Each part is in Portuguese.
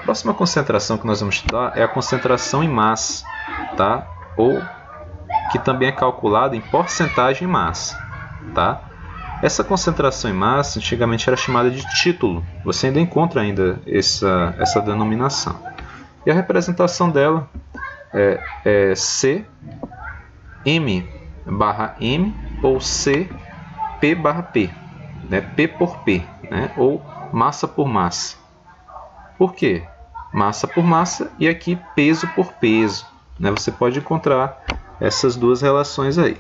próxima concentração que nós vamos estudar é a concentração em massa, tá? Ou que também é calculada em porcentagem em massa, tá? Essa concentração em massa antigamente era chamada de título. Você ainda encontra essa denominação. E a representação dela é C M barra M ou C P barra P, né? P por P, né? Ou massa por massa. Por quê? Massa por massa e aqui peso por peso, né? Você pode encontrar essas duas relações aí.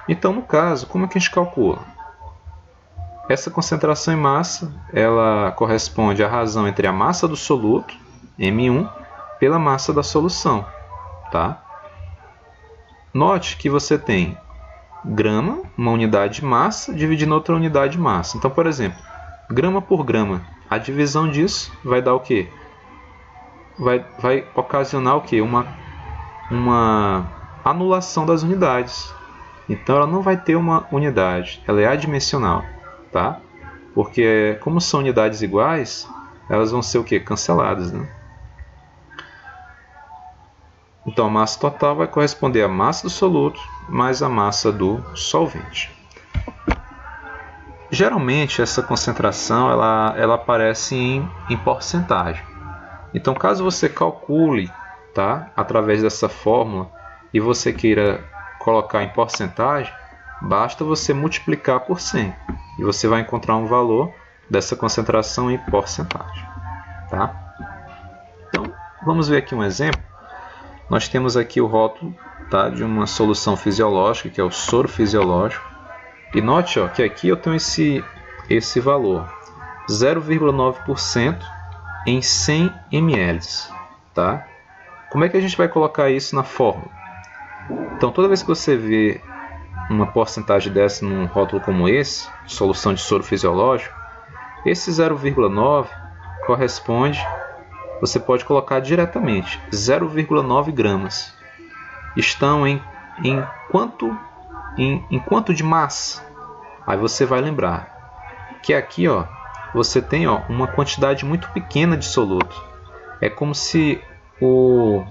Então, no caso, como é que a gente calcula? Essa concentração em massa, ela corresponde à razão entre a massa do soluto, M1, pela massa da solução, tá? Note que você tem grama, uma unidade de massa, dividindo outra unidade de massa. Então, por exemplo, grama por grama, a divisão disso vai dar o quê? Vai ocasionar o quê? Uma anulação das unidades. Então, ela não vai ter uma unidade, ela é adimensional, tá? Porque, como são unidades iguais, elas vão ser o quê? Canceladas, né? Então, a massa total vai corresponder à massa do soluto mais a massa do solvente. Geralmente, essa concentração ela aparece em porcentagem. Então, caso você calcule, tá, através dessa fórmula e você queira colocar em porcentagem, basta você multiplicar por 100 e você vai encontrar um valor dessa concentração em porcentagem. Tá? Então, vamos ver aqui um exemplo. Nós temos aqui o rótulo, tá, de uma solução fisiológica, que é o soro fisiológico. E note, ó, que aqui eu tenho esse valor, 0,9% em 100 ml. Tá? Como é que a gente vai colocar isso na fórmula? Então, toda vez que você vê uma porcentagem dessa num rótulo como esse, solução de soro fisiológico, esse 0,9 corresponde, você pode colocar diretamente, 0,9 gramas. Estão em quanto de massa? Aí você vai lembrar que aqui, ó, você tem, ó, uma quantidade muito pequena de soluto. É como se o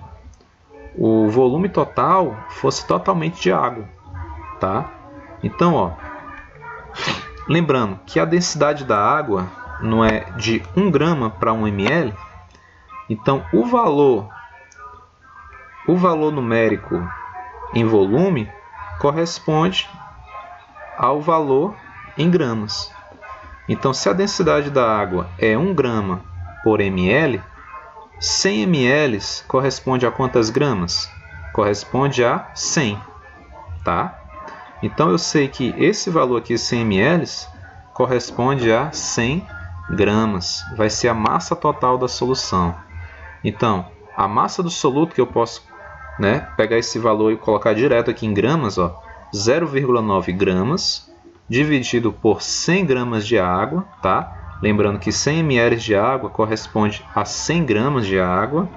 volume total fosse totalmente de água, tá? Então, ó, lembrando que a densidade da água não é de 1 grama para 1 ml, então o valor numérico em volume corresponde ao valor em gramas. Então, se a densidade da água é 1 grama por ml, 100 ml corresponde a quantas gramas? Corresponde a 100, tá? Então, eu sei que esse valor aqui, 100 ml, corresponde a 100 gramas. Vai ser a massa total da solução. Então, a massa do soluto, que eu posso, né, pegar esse valor e colocar direto aqui em gramas, ó, 0,9 gramas, dividido por 100 gramas de água, tá? Lembrando que 100 ml de água corresponde a 100 gramas de água,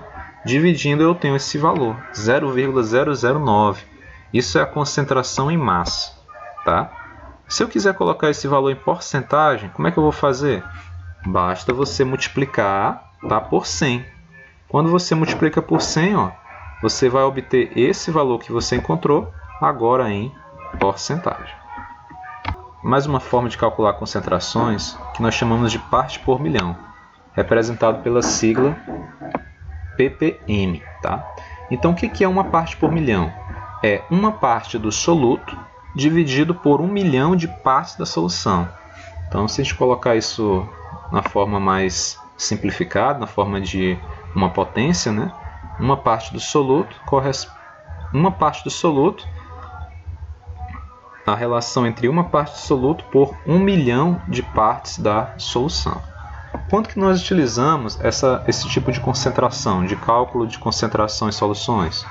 dividindo eu tenho esse valor, 0,009. Isso é a concentração em massa, tá? Se eu quiser colocar esse valor em porcentagem, como é que eu vou fazer? Basta você multiplicar, tá, por 100. Quando você multiplica por 100, ó, você vai obter esse valor que você encontrou agora em porcentagem. Mais uma forma de calcular concentrações que nós chamamos de parte por milhão, representado pela sigla ppm. Tá? Então, o que é uma parte por milhão? É uma parte do soluto dividido por 1 milhão de partes da solução. Então, se a gente colocar isso na forma mais simplificada, na forma de uma potência, né? Uma parte do soluto a relação entre uma parte do soluto por 1 milhão de partes da solução. Quando que nós utilizamos esse tipo de concentração, de cálculo de concentração em soluções?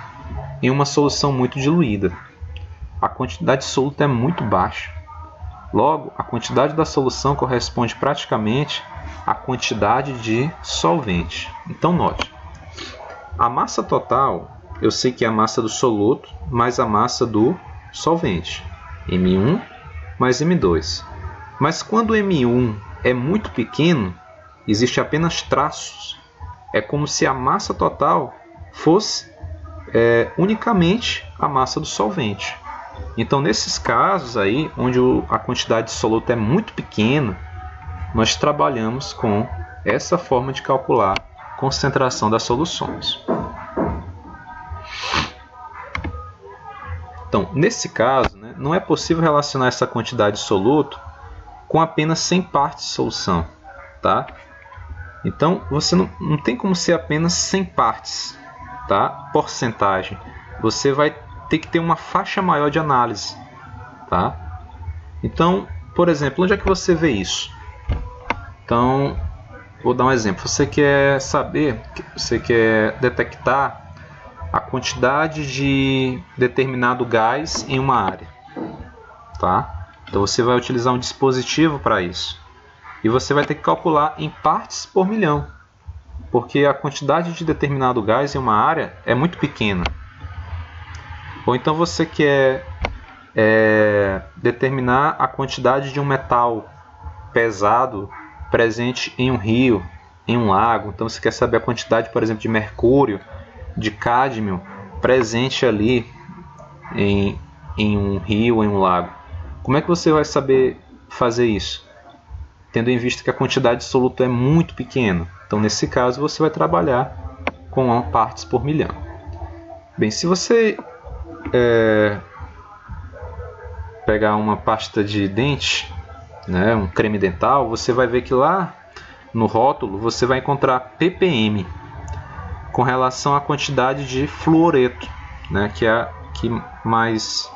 Em uma solução muito diluída. A quantidade de soluto é muito baixa. Logo, a quantidade da solução corresponde praticamente à quantidade de solvente. Então, note, a massa total, eu sei que é a massa do soluto mais a massa do solvente. M1 mais M2. Mas quando M1 é muito pequeno, existe apenas traços, é como se a massa total fosse unicamente a massa do solvente. Então, nesses casos aí, onde a quantidade de soluto é muito pequena, nós trabalhamos com essa forma de calcular a concentração das soluções. Então, nesse caso, né, não é possível relacionar essa quantidade de soluto com apenas 100 partes de solução. Tá? Então, você não tem como ser apenas 100 partes, tá? Porcentagem. Você vai ter que ter uma faixa maior de análise. Tá? Então, por exemplo, onde é que você vê isso? Então, vou dar um exemplo. Você quer detectar a quantidade de determinado gás em uma área. Tá? Então, você vai utilizar um dispositivo para isso. E você vai ter que calcular em partes por milhão, porque a quantidade de determinado gás em uma área é muito pequena. Ou então você quer determinar a quantidade de um metal pesado presente em um rio, em um lago. Então você quer saber a quantidade, por exemplo, de mercúrio, de cádmio presente ali em um rio ou em um lago. Como é que você vai saber fazer isso? Tendo em vista que a quantidade de soluto é muito pequena. Então, nesse caso, você vai trabalhar com partes por milhão. Bem, se você pegar uma pasta de dente, né, um creme dental, você vai ver que lá no rótulo você vai encontrar ppm com relação à quantidade de fluoreto, né, que é que mais,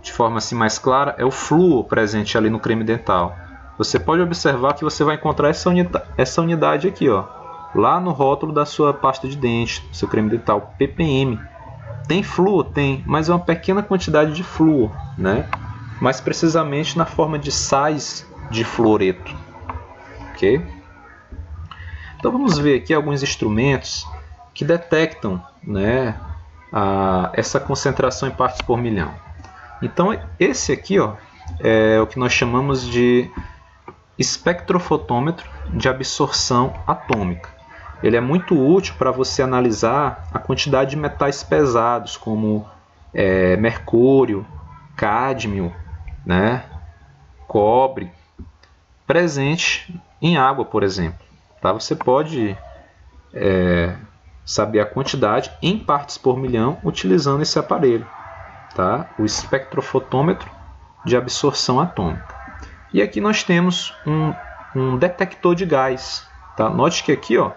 de forma assim mais clara, é o flúor presente ali no creme dental. Você pode observar que você vai encontrar essa unidade aqui, ó, lá no rótulo da sua pasta de dente, do seu creme dental, ppm. Tem flúor? Tem, mas é uma pequena quantidade de flúor, né? Mais precisamente na forma de sais de fluoreto. Ok? Então vamos ver aqui alguns instrumentos que detectam, né, essa concentração em partes por milhão. Então esse aqui, ó, é o que nós chamamos de espectrofotômetro de absorção atômica. Ele é muito útil para você analisar a quantidade de metais pesados, como mercúrio, cádmio, né, cobre, presente em água, por exemplo. Tá? Você pode saber a quantidade em partes por milhão utilizando esse aparelho, tá? O espectrofotômetro de absorção atômica. E aqui nós temos um detector de gás. Tá? Note que aqui, ó,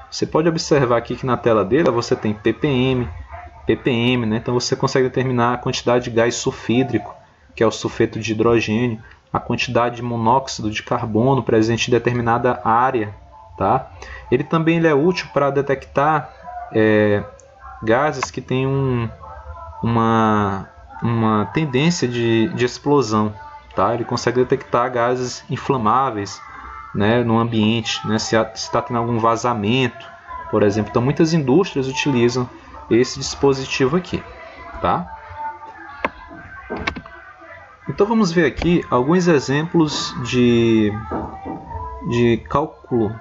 você pode observar aqui que na tela dele você tem ppm, né? Então você consegue determinar a quantidade de gás sulfídrico, que é o sulfeto de hidrogênio, a quantidade de monóxido de carbono presente em determinada área. Tá? Ele também é útil para detectar gases que têm uma tendência de explosão. Tá? Ele consegue detectar gases inflamáveis, né, no ambiente, né, se está tendo algum vazamento, por exemplo. Então, muitas indústrias utilizam esse dispositivo aqui. Tá? Então, vamos ver aqui alguns exemplos de cálculo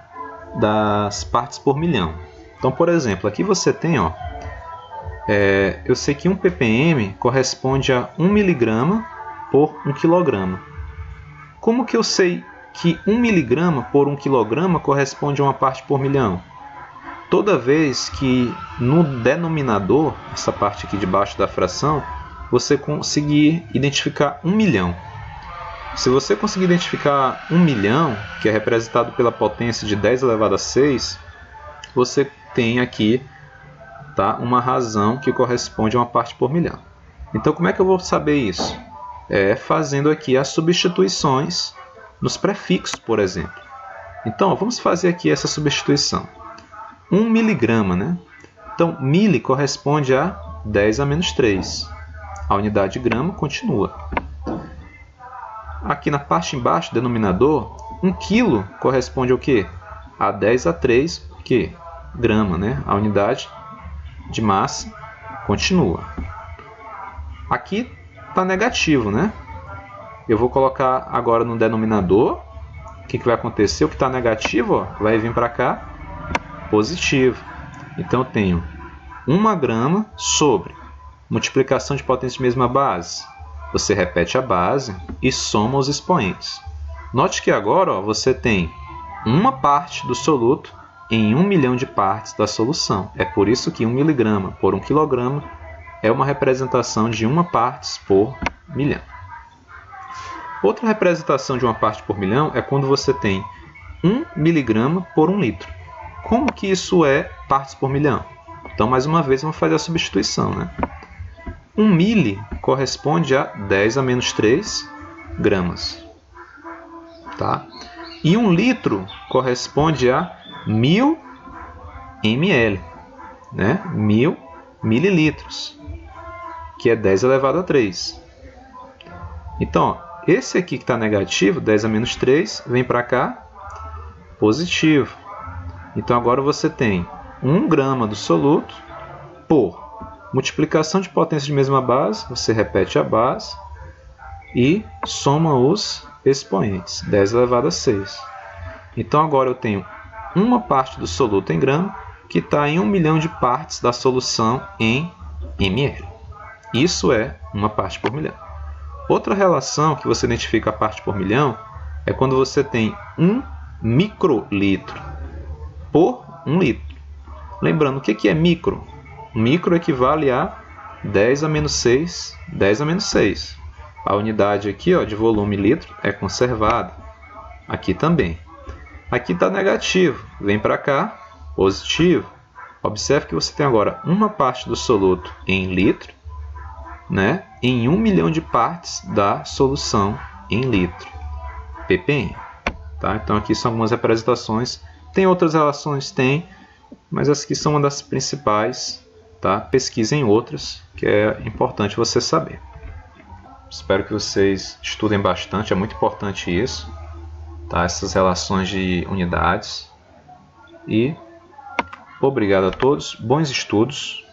das partes por milhão. Então, por exemplo, aqui você tem, ó, eu sei que 1 ppm corresponde a 1 miligrama por 1 quilograma. Como que eu sei que 1 miligrama por 1 quilograma corresponde a uma parte por milhão? Toda vez que no denominador, essa parte aqui debaixo da fração, você conseguir identificar 1 milhão. Se você conseguir identificar 1 milhão, que é representado pela potência de 10 elevado a 6, você tem aqui, tá, uma razão que corresponde a uma parte por milhão. Então, como é que eu vou saber isso? Fazendo aqui as substituições nos prefixos, por exemplo. Então, vamos fazer aqui essa substituição. 1 miligrama, né? Então, mili corresponde a 10 a menos 3. A unidade de grama continua. Aqui na parte embaixo, denominador, 1 quilo corresponde ao quê? A 10 a 3, o quê? Grama, né? A unidade de massa continua. Aqui está negativo, né? Eu vou colocar agora no denominador. O que vai acontecer? O que está negativo, ó, vai vir para cá positivo. Então eu tenho 1 grama sobre multiplicação de potência de mesma base. Você repete a base e soma os expoentes. Note que agora você tem uma parte do soluto em 1 milhão de partes da solução. É por isso que 1 miligrama por 1 quilograma é uma representação de 1 partes por milhão. Outra representação de 1 parte por milhão é quando você tem 1 miligrama por 1 litro. Como que isso é partes por milhão? Então, mais uma vez, vamos fazer a substituição, né? 1 mili corresponde a 10 a menos 3 gramas. Tá? E 1 litro corresponde a 1000 ml, né? 1000 mililitros, que é 10 elevado a 3. Então, ó, esse aqui que está negativo, 10 a menos 3, vem para cá, positivo. Então, agora você tem 1 grama do soluto por multiplicação de potência de mesma base, você repete a base e soma os expoentes, 10 elevado a 6. Então, agora eu tenho uma parte do soluto em grama que está em 1 milhão de partes da solução em ml. Isso é 1 parte por milhão. Outra relação que você identifica a parte por milhão é quando você tem 1 microlitro por 1 litro. Lembrando, o que é micro? Micro equivale a 10 a menos 6, 10 a menos 6. A unidade aqui, ó, de volume litro é conservada. Aqui também. Aqui está negativo, vem para cá, positivo. Observe que você tem agora uma parte do soluto em litro, né, em 1 milhão de partes da solução em litro, ppm. Tá? Então aqui são algumas representações. Tem outras relações? Tem, mas essa aqui são uma das principais. Tá? Pesquisem outras, que é importante você saber. Espero que vocês estudem bastante, é muito importante isso. Tá? Essas relações de unidades. E obrigado a todos, bons estudos.